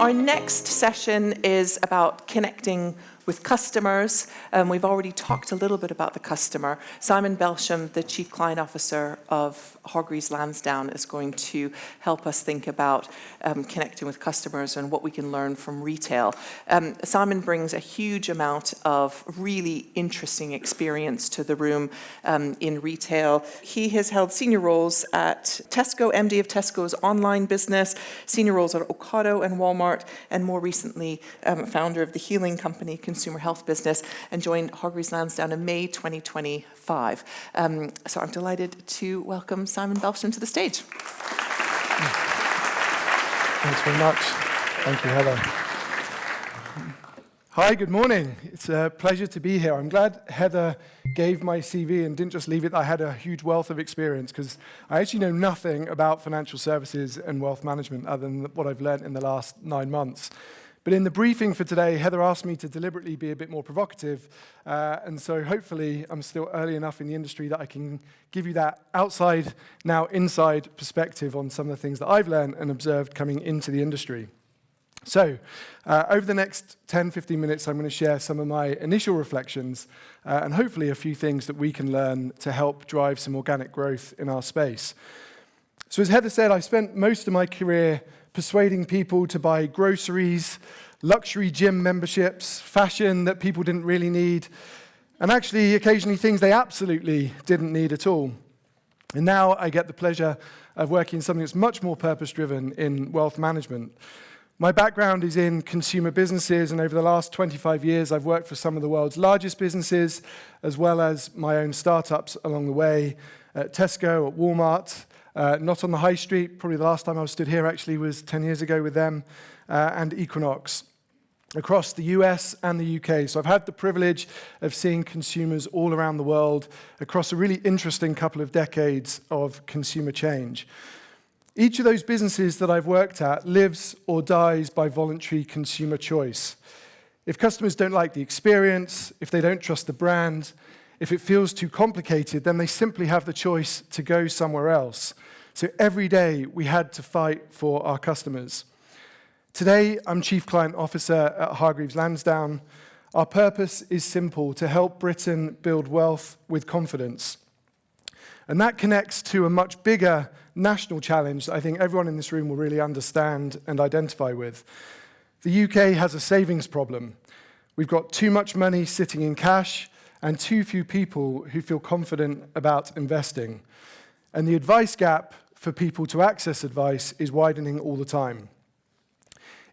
Our next session is about connecting with customers. We've already talked a little bit about the customer. Simon Belsham, the Chief Client Officer of Hargreaves Lansdown, is going to help us think about connecting with customers and what we can learn from retail. Simon brings a huge amount of really interesting experience to the room in retail. He has held senior roles at Tesco, MD of Tesco's online business, senior roles at Ocado and Walmart, and more recently, founder of the healing company, consumer health business, and joined Hargreaves Lansdown in May 2025. So I'm delighted to welcome Simon Belsham to the stage. Thanks very much. Thank you, Heather. Hi, good morning. It's a pleasure to be here. I'm glad Heather gave my CV and didn't just leave it. I had a huge wealth of experience because I actually know nothing about financial services and wealth management other than what I've learned in the last 9 months. But in the briefing for today, Heather asked me to deliberately be a bit more provocative, and so hopefully I'm still early enough in the industry that I can give you that outside, now inside perspective on some of the things that I've learned and observed coming into the industry. So, over the next 10, 15 minutes, I'm going to share some of my initial reflections and hopefully a few things that we can learn to help drive some organic growth in our space. So as Heather said, I spent most of my career persuading people to buy groceries, luxury gym memberships, fashion that people didn't really need, and actually occasionally things they absolutely didn't need at all. And now I get the pleasure of working in something that's much more purpose-driven in wealth management. My background is in consumer businesses, and over the last 25 years, I've worked for some of the world's largest businesses, as well as my own startups along the way, at Tesco, at Walmart, not on the high street. Probably the last time I was stood here actually was 10 years ago with them, and Equinox, across the US and the UK. So I've had the privilege of seeing consumers all around the world across a really interesting couple of decades of consumer change. Each of those businesses that I've worked at lives or dies by voluntary consumer choice. If customers don't like the experience, if they don't trust the brand, if it feels too complicated, then they simply have the choice to go somewhere else. So every day we had to fight for our customers. Today, I'm Chief Client Officer at Hargreaves Lansdown. Our purpose is simple: to help Britain build wealth with confidence. And that connects to a much bigger national challenge that I think everyone in this room will really understand and identify with. The UK has a savings problem. We've got too much money sitting in cash and too few people who feel confident about investing. And the advice gap for people to access advice is widening all the time.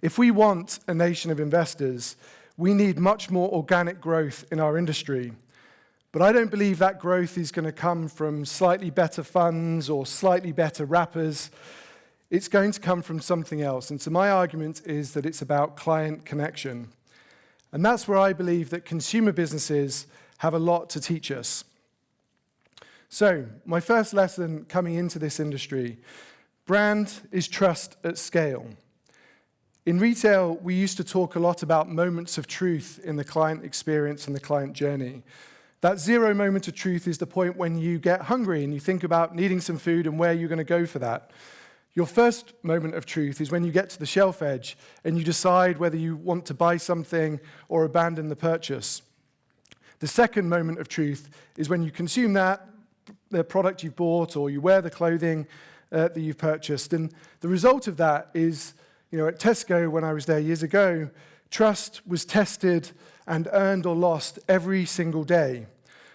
If we want a nation of investors, we need much more organic growth in our industry. But I don't believe that growth is going to come from slightly better funds or slightly better wrappers. It's going to come from something else. And so my argument is that it's about client connection. And that's where I believe that consumer businesses have a lot to teach us. So, my first lesson coming into this industry: brand is trust at scale. In retail, we used to talk a lot about moments of truth in the client experience and the client journey. That zero moment of truth is the point when you get hungry and you think about needing some food and where you're going to go for that. Your first moment of truth is when you get to the shelf edge and you decide whether you want to buy something or abandon the purchase. The second moment of truth is when you consume the product you've bought, or you wear the clothing that you've purchased. And the result of that is, at Tesco, when I was there years ago, trust was tested and earned or lost every single day.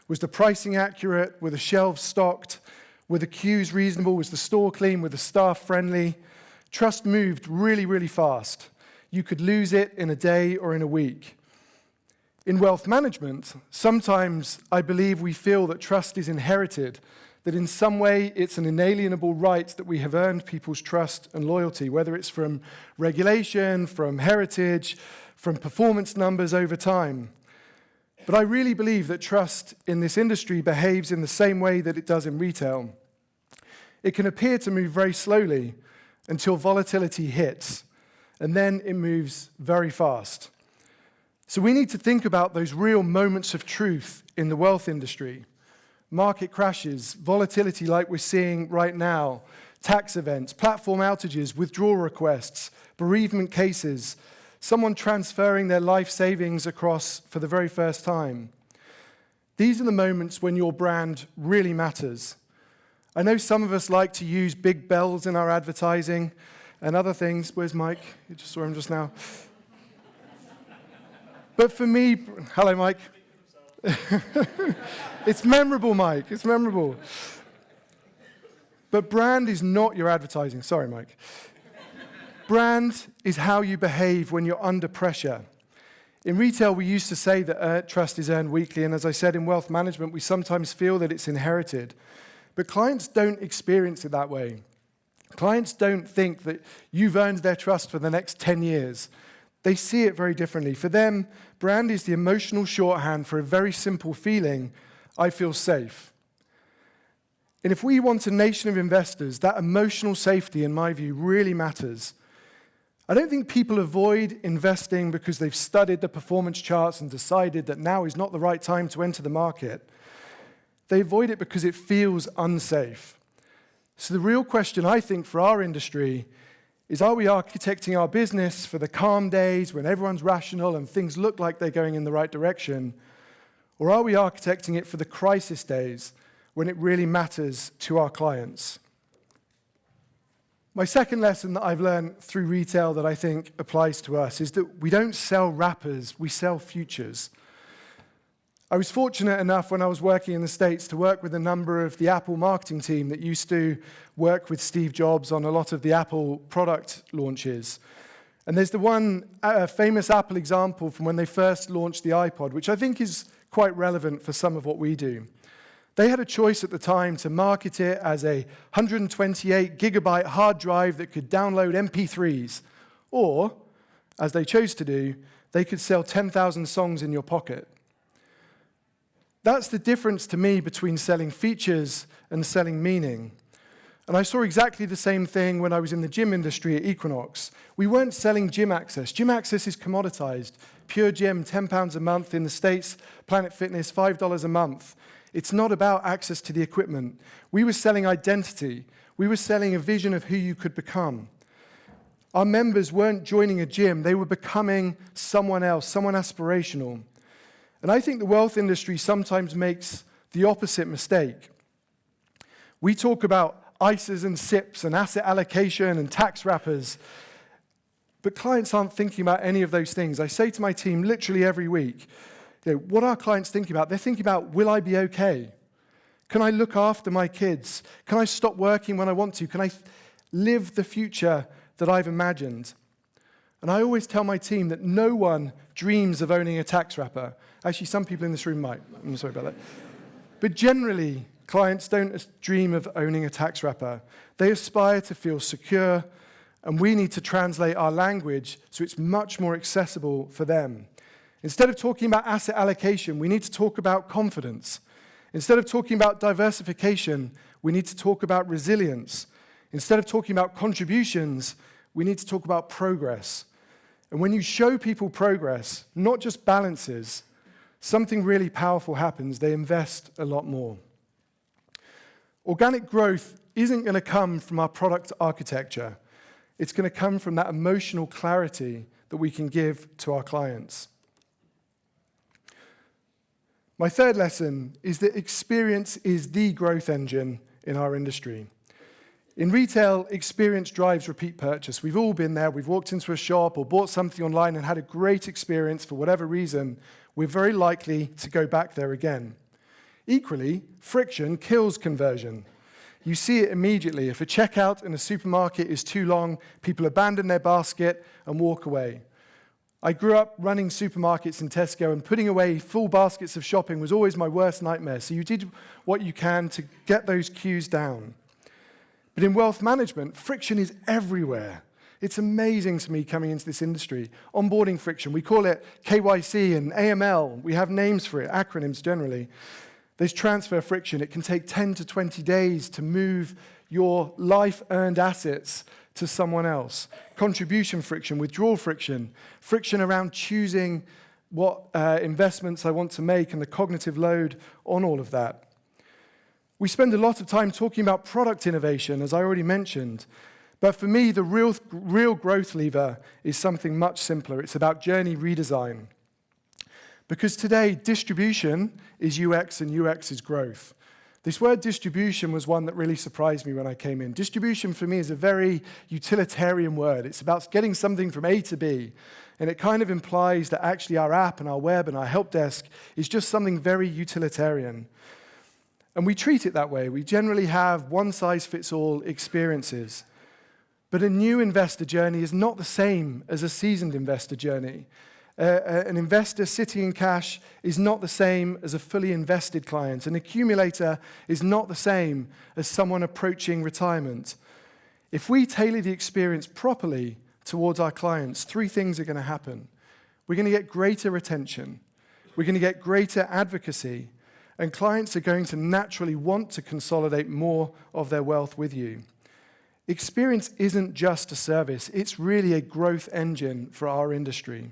Was the pricing accurate? Were the shelves stocked? Were the queues reasonable? Was the store clean? Were the staff friendly? Trust moved really, really fast. You could lose it in a day or in a week. In wealth management, sometimes I believe we feel that trust is inherited, that in some way it's an inalienable right that we have earned people's trust and loyalty, whether it's from regulation, from heritage, from performance numbers over time. But I really believe that trust in this industry behaves in the same way that it does in retail. It can appear to move very slowly until volatility hits, and then it moves very fast. So we need to think about those real moments of truth in the wealth industry. Market crashes, volatility like we're seeing right now, tax events, platform outages, withdrawal requests, bereavement cases, someone transferring their life savings across for the very first time. These are the moments when your brand really matters. I know some of us like to use big bells in our advertising and other things. Where's Mike? You just saw him just now. But for me, hello, Mike. It's memorable, Mike. It's memorable. But brand is not your advertising. Sorry, Mike. Brand is how you behave when you're under pressure. In retail, we used to say that trust is earned weekly, and as I said, in wealth management, we sometimes feel that it's inherited. But clients don't experience it that way. Clients don't think that you've earned their trust for the next 10 years. They see it very differently. For them, brand is the emotional shorthand for a very simple feeling: I feel safe. And if we want a nation of investors, that emotional safety, in my view, really matters. I don't think people avoid investing because they've studied the performance charts and decided that now is not the right time to enter the market. They avoid it because it feels unsafe. So the real question, I think, for our industry is, are we architecting our business for the calm days when everyone's rational and things look like they're going in the right direction? Or are we architecting it for the crisis days when it really matters to our clients? My second lesson that I've learned through retail that I think applies to us is that we don't sell wrappers, we sell futures. I was fortunate enough when I was working in the States to work with a number of the Apple marketing team that used to work with Steve Jobs on a lot of the Apple product launches. And there's the one famous Apple example from when they first launched the iPod, which I think is quite relevant for some of what we do. They had a choice at the time to market it as a 128 gigabyte hard drive that could download MP3s, or, as they chose to do, they could sell 10,000 songs in your pocket. That's the difference to me between selling features and selling meaning. And I saw exactly the same thing when I was in the gym industry at Equinox. We weren't selling gym access. Gym access is commoditized. Pure Gym, £10 a month. In the States, Planet Fitness, $5 a month. It's not about access to the equipment. We were selling identity. We were selling a vision of who you could become. Our members weren't joining a gym. They were becoming someone else, someone aspirational. And I think the wealth industry sometimes makes the opposite mistake. We talk about ISAs and SIPs and asset allocation and tax wrappers, but clients aren't thinking about any of those things. I say to my team literally every week, what are clients thinking about? They're thinking about, will I be okay? Can I look after my kids? Can I stop working when I want to? Can I live the future that I've imagined? And I always tell my team that no one dreams of owning a tax wrapper. Actually, some people in this room might. I'm sorry about that. But generally, clients don't dream of owning a tax wrapper. They aspire to feel secure, and we need to translate our language so it's much more accessible for them. Instead of talking about asset allocation, we need to talk about confidence. Instead of talking about diversification, we need to talk about resilience. Instead of talking about contributions, we need to talk about progress. And when you show people progress, not just balances, something really powerful happens. They invest a lot more. Organic growth isn't going to come from our product architecture. It's going to come from that emotional clarity that we can give to our clients. My third lesson is that experience is the growth engine in our industry. In retail, experience drives repeat purchase. We've all been there. We've walked into a shop or bought something online and had a great experience for whatever reason. We're very likely to go back there again. Equally, friction kills conversion. You see it immediately. If a checkout in a supermarket is too long, people abandon their basket and walk away. I grew up running supermarkets in Tesco, and putting away full baskets of shopping was always my worst nightmare. So you did what you can to get those queues down. But in wealth management, friction is everywhere. It's amazing to me coming into this industry. Onboarding friction, we call it KYC and AML. We have names for it, acronyms generally. There's transfer friction. It can take 10 to 20 days to move your life-earned assets to someone else. Contribution friction, withdrawal friction, friction around choosing what investments I want to make and the cognitive load on all of that. We spend a lot of time talking about product innovation, as I already mentioned. But for me, the real growth lever is something much simpler. It's about journey redesign. Because today, distribution is UX and UX is growth. This word distribution was one that really surprised me when I came in. Distribution for me is a very utilitarian word. It's about getting something from A to B. And it kind of implies that actually our app and our web and our help desk is just something very utilitarian. And we treat it that way. We generally have one-size-fits-all experiences. But a new investor journey is not the same as a seasoned investor journey. An investor sitting in cash is not the same as a fully invested client. An accumulator is not the same as someone approaching retirement. If we tailor the experience properly towards our clients, three things are going to happen. We're going to get greater retention. We're going to get greater advocacy. And clients are going to naturally want to consolidate more of their wealth with you. Experience isn't just a service. It's really a growth engine for our industry.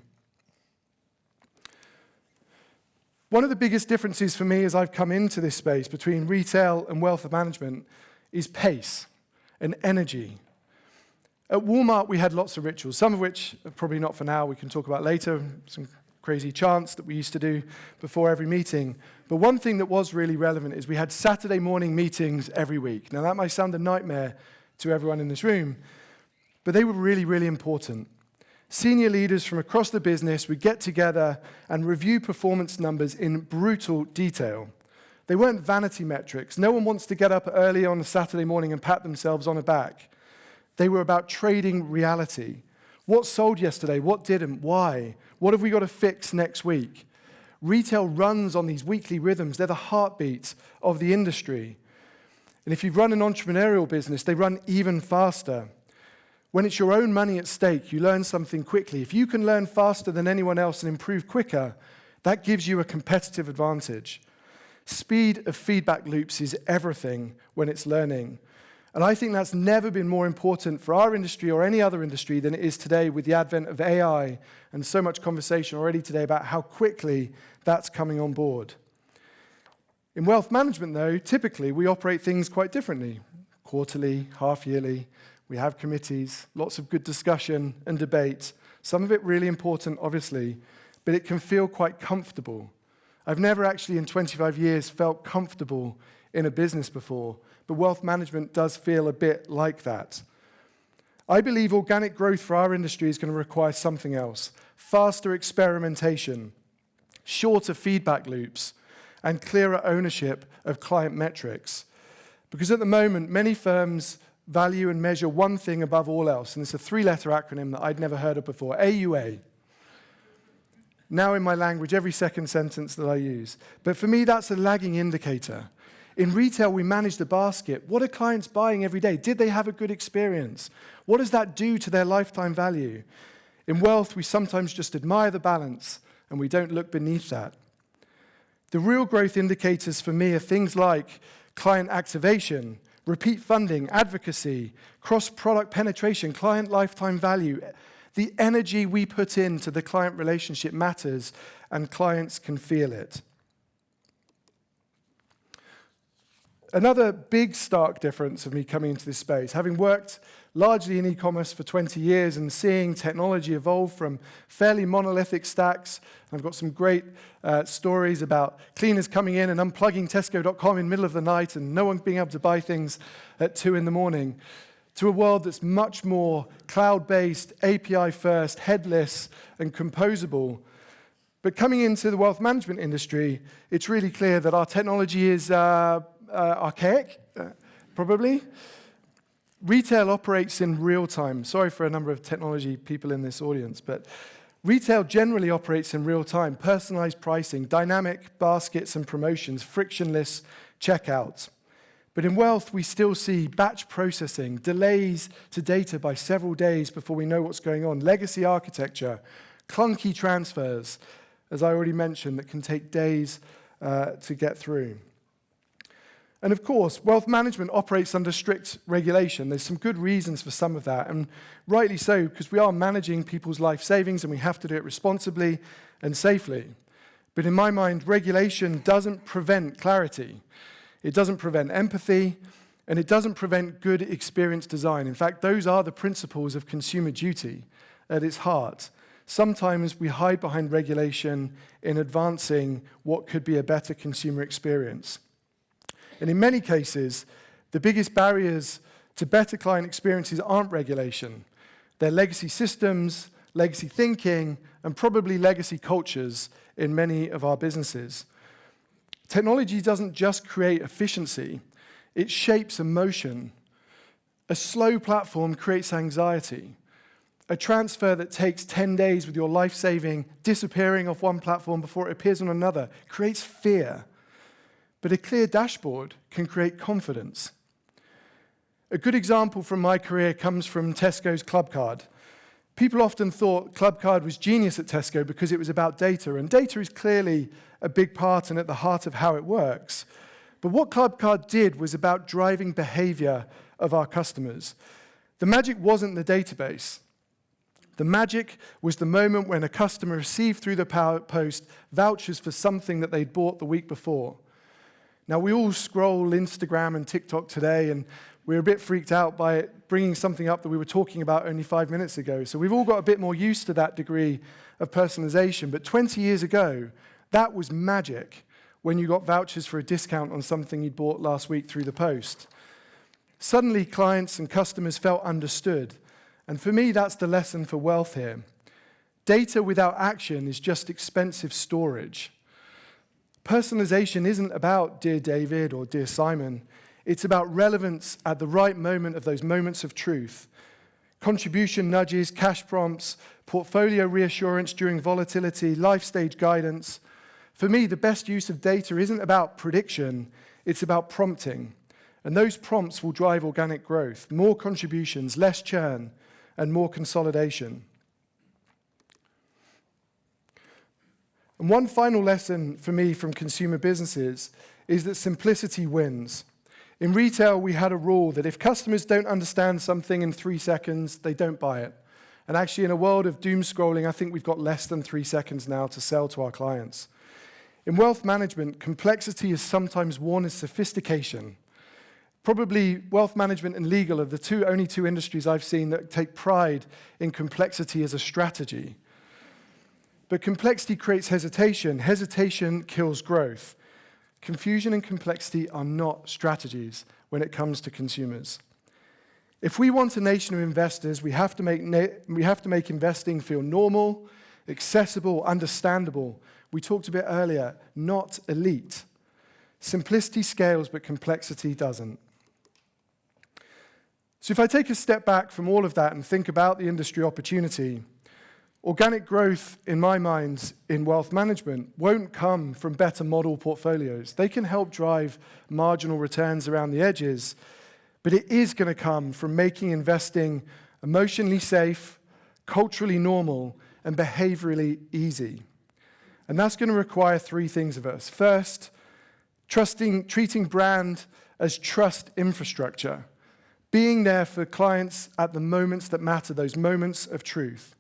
One of the biggest differences for me as I've come into this space between retail and wealth management is pace and energy. At Walmart, we had lots of rituals, some of which are probably not for now, we can talk about later, some crazy chants that we used to do before every meeting. But one thing that was really relevant is we had Saturday morning meetings every week. Now, that might sound a nightmare to everyone in this room, but they were really, really important. Senior leaders from across the business would get together and review performance numbers in brutal detail. They weren't vanity metrics. No one wants to get up early on a Saturday morning and pat themselves on the back. They were about trading reality. What sold yesterday? What didn't? Why? What have we got to fix next week? Retail runs on these weekly rhythms. They're the heartbeat of the industry. And if you run an entrepreneurial business, they run even faster. When it's your own money at stake, you learn something quickly. If you can learn faster than anyone else and improve quicker, that gives you a competitive advantage. Speed of feedback loops is everything when it's learning. And I think that's never been more important for our industry or any other industry than it is today with the advent of AI and so much conversation already today about how quickly that's coming on board. In wealth management, though, typically we operate things quite differently. Quarterly, half-yearly, we have committees, lots of good discussion and debate, some of it really important, obviously, but it can feel quite comfortable. I've never actually in 25 years felt comfortable in a business before, but wealth management does feel a bit like that. I believe organic growth for our industry is going to require something else: faster experimentation, shorter feedback loops, and clearer ownership of client metrics. Because at the moment, many firms value and measure one thing above all else, and it's a three-letter acronym that I'd never heard of before, AUA. Now in my language, every second sentence that I use. But for me, that's a lagging indicator. In retail, we manage the basket. What are clients buying every day? Did they have a good experience? What does that do to their lifetime value? In wealth, we sometimes just admire the balance, and we don't look beneath that. The real growth indicators for me are things like client activation, repeat funding, advocacy, cross-product penetration, client lifetime value. The energy we put into the client relationship matters, and clients can feel it. Another big stark difference of me coming into this space, having worked largely in e-commerce for 20 years and seeing technology evolve from fairly monolithic stacks. I've got some great stories about cleaners coming in and unplugging Tesco.com in the middle of the night and no one being able to buy things at 2 a.m, to a world that's much more cloud-based, API-first, headless, and composable. But coming into the wealth management industry, it's really clear that our technology is archaic, probably. Retail operates in real time. Sorry for a number of technology people in this audience, but retail generally operates in real time. Personalized pricing, dynamic baskets and promotions, frictionless checkouts. But in wealth, we still see batch processing, delays to data by several days before we know what's going on, legacy architecture, clunky transfers, as I already mentioned, that can take days to get through. And of course, wealth management operates under strict regulation. There's some good reasons for some of that, and rightly so, because we are managing people's life savings and we have to do it responsibly and safely. But in my mind, regulation doesn't prevent clarity. it doesn't prevent empathy, and it doesn't prevent good experience design. In fact, those are the principles of consumer duty at its heart. Sometimes we hide behind regulation in advancing what could be a better consumer experience. And in many cases, the biggest barriers to better client experiences aren't regulation. They're legacy systems, legacy thinking, and probably legacy cultures in many of our businesses. Technology doesn't just create efficiency, it shapes emotion. A slow platform creates anxiety. A transfer that takes 10 days with your life-saving disappearing off one platform before it appears on another creates fear. But a clear dashboard can create confidence. A good example from my career comes from Tesco's Clubcard. People often thought Clubcard was genius at Tesco because it was about data, and data is clearly a big part and at the heart of how it works. But what Clubcard did was about driving behavior of our customers. The magic wasn't the database. The magic was the moment when a customer received through the post vouchers for something that they'd bought the week before. Now, we all scroll Instagram and TikTok today, and we're a bit freaked out by it bringing something up that we were talking about only 5 minutes ago. So we've all got a bit more used to that degree of personalization. But 20 years ago, that was magic when you got vouchers for a discount on something you'd bought last week through the post. Suddenly, clients and customers felt understood. And for me, that's the lesson for wealth here. Data without action is just expensive storage. Personalization isn't about Dear David or Dear Simon. It's about relevance at the right moment of those moments of truth. Contribution nudges, cash prompts, portfolio reassurance during volatility, life stage guidance. For me, the best use of data isn't about prediction, it's about prompting. And those prompts will drive organic growth, more contributions, less churn, and more consolidation. And one final lesson for me from consumer businesses is that simplicity wins. In retail, we had a rule that if customers don't understand something in 3 seconds, they don't buy it. And actually, in a world of doom scrolling, I think we've got less than 3 seconds now to sell to our clients. In wealth management, complexity is sometimes worn as sophistication. Probably wealth management and legal are the only two industries I've seen that take pride in complexity as a strategy. But complexity creates hesitation. Hesitation kills growth. Confusion and complexity are not strategies when it comes to consumers. If we want a nation of investors, we have to make investing feel normal, accessible, understandable. We talked a bit earlier, not elite. Simplicity scales, but complexity doesn't. So if I take a step back from all of that and think about the industry opportunity, organic growth, in my mind, in wealth management won't come from better model portfolios. They can help drive marginal returns around the edges, but it is going to come from making investing emotionally safe, culturally normal, and behaviorally easy. And that's going to require 3 things of us. First, treating brand as trust infrastructure, being there for clients at the moments that matter, those moments of truth.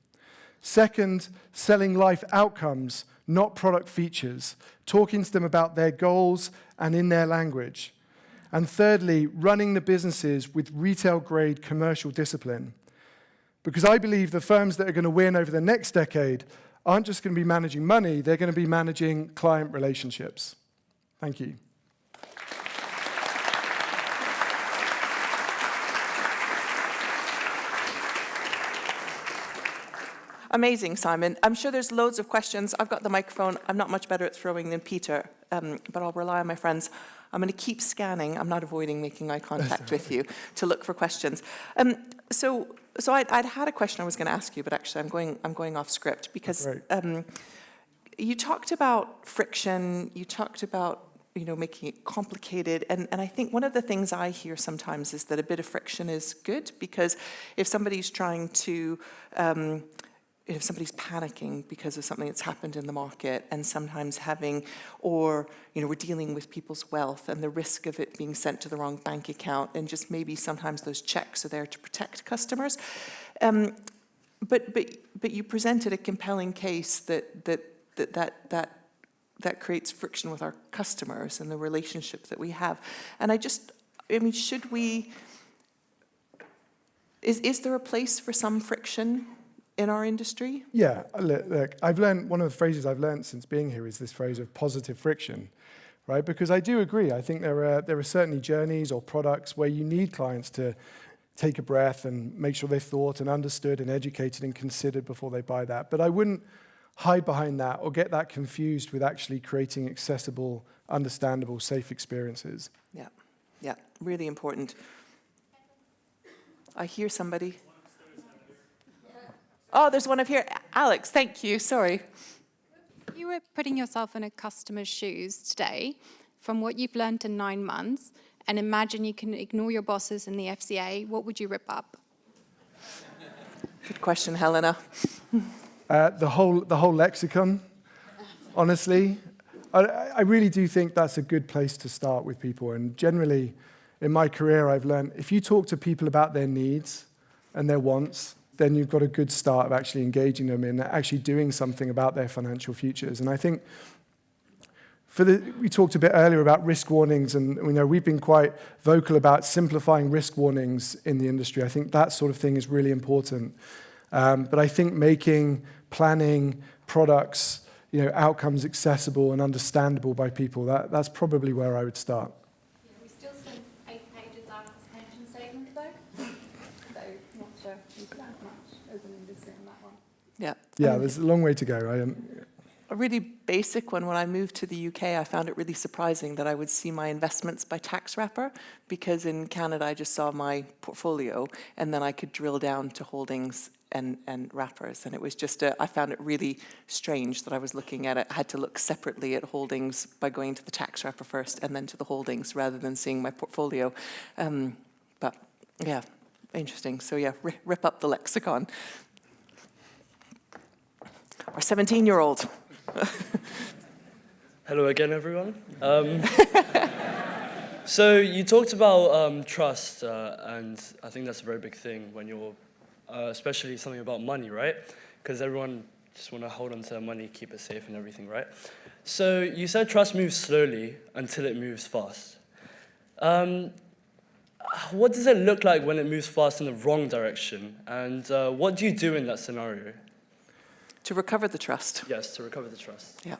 Second, selling life outcomes, not product features, talking to them about their goals and in their language. And thirdly, running the businesses with retail-grade commercial discipline. Because I believe the firms that are going to win over the next decade aren't just going to be managing money, they're going to be managing client relationships. Thank you. Amazing, Simon. I'm sure there's loads of questions. I've got the microphone. I'm not much better at throwing than Peter, but I'll rely on my friends. I'm going to keep scanning. I'm not avoiding making eye contact with you to look for questions. So I'd had a question I was going to ask you, but actually I'm going off script because you talked about friction. You talked about making it complicated. And I think one of the things I hear sometimes is that a bit of friction is good because if somebody's trying to if somebody's panicking because of something that's happened in the market and sometimes we're dealing with people's wealth and the risk of it being sent to the wrong bank account and just maybe sometimes those checks are there to protect customers. But you presented a compelling case that that creates friction with our customers and the relationship that we have. And I mean, should we, is there a place for some friction in our industry? Yeah, look, I've learned, one of the phrases I've learned since being here is this phrase of positive friction, right? Because I do agree. I think there are certainly journeys or products where you need clients to take a breath and make sure they're thought and understood and educated and considered before they buy that. But I wouldn't hide behind that or get that confused with actually creating accessible, understandable, safe experiences. Yeah, really important. I hear somebody. Oh, there's one up here. Alex, thank you. Sorry. If you were putting yourself in a customer's shoes today, from what you've learned in 9 months, and imagine you can ignore your bosses in the FCA, what would you rip up? Good question, Helena. The whole lexicon, honestly. I really do think that's a good place to start with people. And generally, in my career, I've learned if you talk to people about their needs and their wants, then you've got a good start of actually engaging them in actually doing something about their financial futures. And I think we talked a bit earlier about risk warnings, and we've been quite vocal about simplifying risk warnings in the industry. I think that sort of thing is really important. But I think making planning products, outcomes accessible and understandable by people, that's probably where I would start. Yeah, we still sent 8 pages out of this pension statement, though. So not sure we've learned much as an industry on that one. Yeah, there's a long way to go. A really basic one, when I moved to the UK, I found it really surprising that I would see my investments by tax wrapper, because in Canada I just saw my portfolio and then I could drill down to holdings and wrappers. And it was just, I found it really strange that I was looking at it. I had to look separately at holdings by going to the tax wrapper first and then to the holdings rather than seeing my portfolio. But yeah, interesting. So yeah, rip up the lexicon. Our 17-year-old. Hello again, everyone. So you talked about trust, and I think that's a very big thing when you're, especially something about money, right? Because everyone just want to hold on to their money, keep it safe and everything, right? So you said trust moves slowly until it moves fast. What does it look like when it moves fast in the wrong direction? And what do you do in that scenario? To recover the trust. Yes, to recover the trust. Yeah.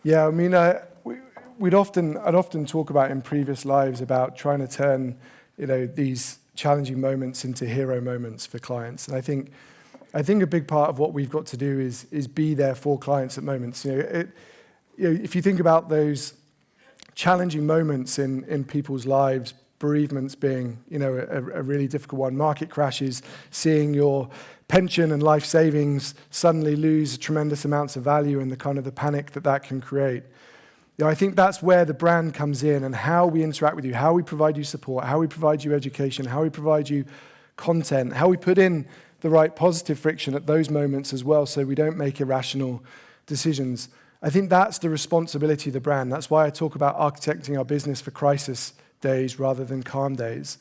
Yeah, I mean, I'd often talk about in previous lives about trying to turn, these challenging moments into hero moments for clients. And I think a big part of what we've got to do is be there for clients at moments. If you think about those challenging moments in people's lives, bereavements being, a really difficult one, market crashes, seeing your pension and life savings suddenly lose tremendous amounts of value, and the panic that can create. I think that's where the brand comes in, and how we interact with you, how we provide you support, how we provide you education, how we provide you content, how we put in the right positive friction at those moments as well, so we don't make irrational decisions. I think that's the responsibility of the brand. That's why I talk about architecting our business for crisis days rather than calm days.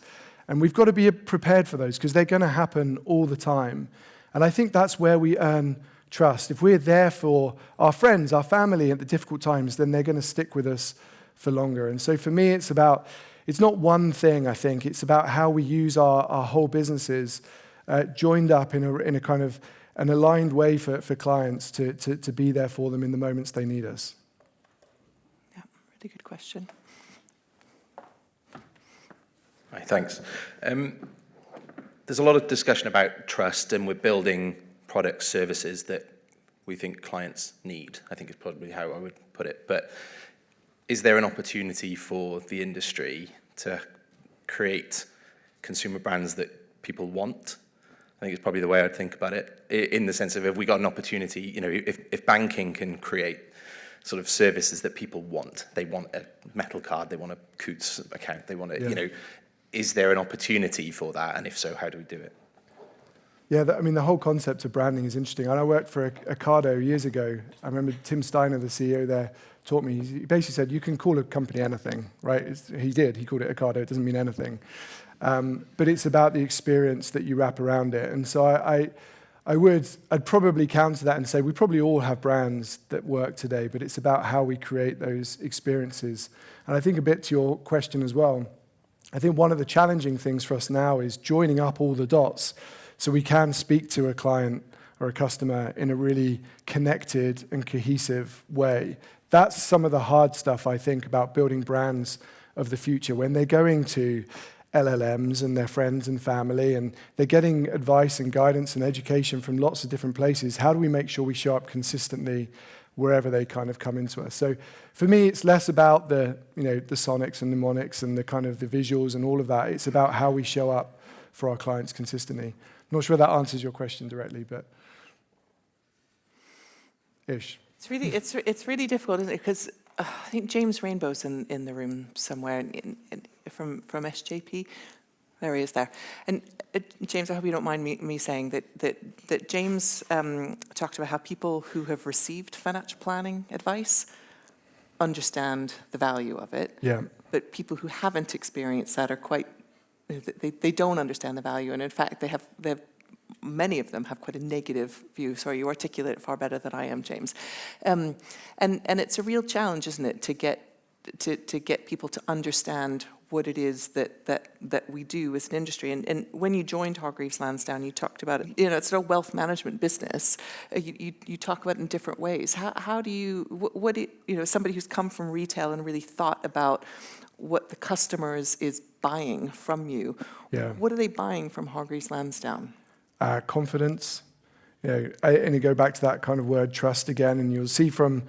And we've got to be prepared for those, because they're going to happen all the time. And I think that's where we earn trust. If we're there for our friends, our family at the difficult times, then they're going to stick with us for longer. And so for me, it's not one thing, I think. It's about how we use our whole businesses joined up in a kind of an aligned way for clients to be there for them in the moments they need us. Yeah, really good question. Hi, thanks. There's a lot of discussion about trust, and we're building products, services that we think clients need, I think is probably how I would put it. But is there an opportunity for the industry to create consumer brands that people want? I think it's probably the way I'd think about it, in the sense of, if we got an opportunity, if banking can create sort of services that people want, they want a metal card, they want a Coutts account, they want a, is there an opportunity for that? And if so, how do we do it? Yeah, the whole concept of branding is interesting. And I worked for Ocado years ago. I remember Tim Steiner, the CEO there, taught me. He basically said, you can call a company anything, right? He did. He called it Ocado. It doesn't mean anything. But it's about the experience that you wrap around it. And so I I'd probably counter that and say we probably all have brands that work today, but it's about how we create those experiences. And I think a bit to your question as well, I think one of the challenging things for us now is joining up all the dots so we can speak to a client or a customer in a really connected and cohesive way. That's some of the hard stuff, I think, about building brands of the future. When they're going to LLMs and their friends and family, and they're getting advice and guidance and education from lots of different places, how do we make sure we show up consistently wherever they kind of come into us? So for me, it's less about the sonics and mnemonics and the kind of the visuals and all of that. It's about how we show up for our clients consistently. I'm not sure that answers your question directly, but ish. It's really difficult, isn't it? Because I think James Rainbow's in the room somewhere from SJP. There he is there. And James, I hope you don't mind me saying that James talked about how people who have received financial planning advice understand the value of it. Yeah. But people who haven't experienced that are they don't understand the value. And in fact, many of them have quite a negative view. Sorry, you articulate it far better than I am, James. And it's a real challenge, isn't it, to get people to understand what it is that we do as an industry. And when you joined Hargreaves Lansdown, you talked about it. It's a wealth management business. You talk about it in different ways. How do you, somebody who's come from retail and really thought about what the customer is buying from you, what are they buying from Hargreaves Lansdown? Confidence, and you go back to that kind of word trust again, and you'll see from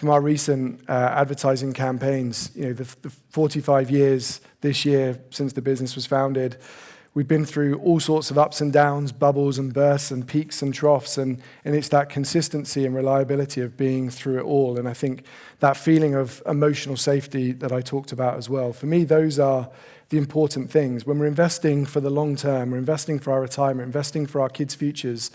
our recent advertising campaigns, the 45 years this year since the business was founded, we've been through all sorts of ups and downs, bubbles and bursts and peaks and troughs, and it's that consistency and reliability of being through it all. And I think that feeling of emotional safety that I talked about as well, for me, those are the important things. When we're investing for the long term, we're investing for our retirement, investing for our kids' futures,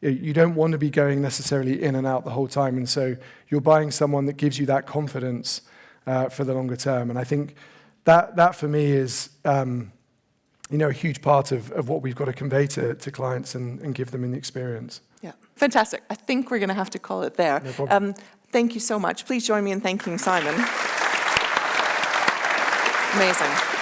you don't want to be going necessarily in and out the whole time. And so you're buying someone that gives you that confidence for the longer term. And I think that for me is a huge part of what we've got to convey to clients and give them in the experience. Yeah, fantastic. I think we're going to have to call it there. No problem. Thank you so much. Please join me in thanking Simon. Amazing.